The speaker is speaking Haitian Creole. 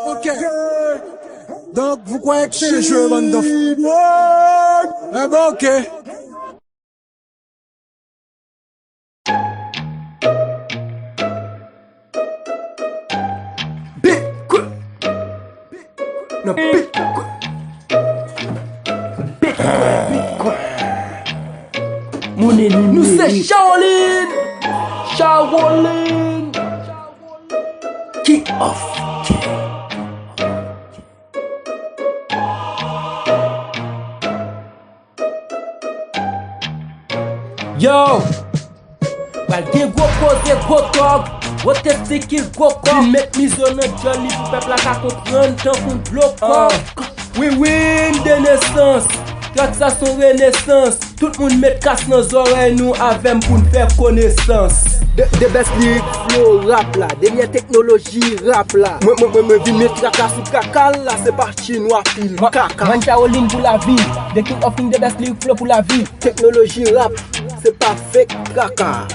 Ok. Donc, vous croyez que c'est le jeu, bande de fous? Eh ben, ok. Bitcoin. No, Bitcoin. Bitcoin. Mon ennemi. Nous c'est Shaolin. Shaolin. Kick off. Yo, wal gen gwo koze gwo tog, wote sekil gwo kog, met mizon nan joli pou pep la ka kompran tan koun blokog. Win de nesans, kak sa son renesans, tout moun met kas nan zorey nou avem pou n'fè konesans. De best lyric flow rap la, denye teknoloji rap la. Mwen vin met kaka sou kakal la, se par chinois film kaka. Man Shaolin pou la vi, the king of king, the best lyric flow pou la vi. Teknoloji rap, se pa fake kaka.